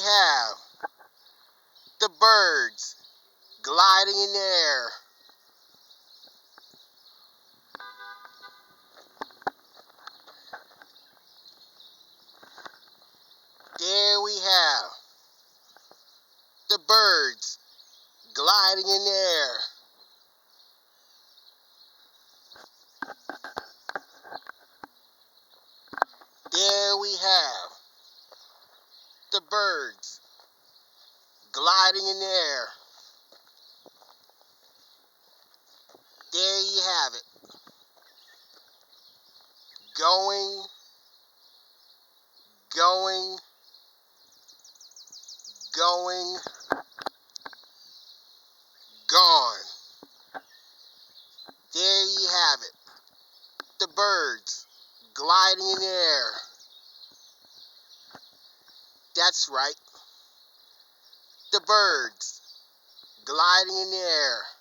have the birds gliding in the air. There we have the birds gliding in the air. There we have the birds gliding in the air. There you have it. Going, going, going, gone. There you have it. The birds gliding in the air. That's right. The birds gliding in the air.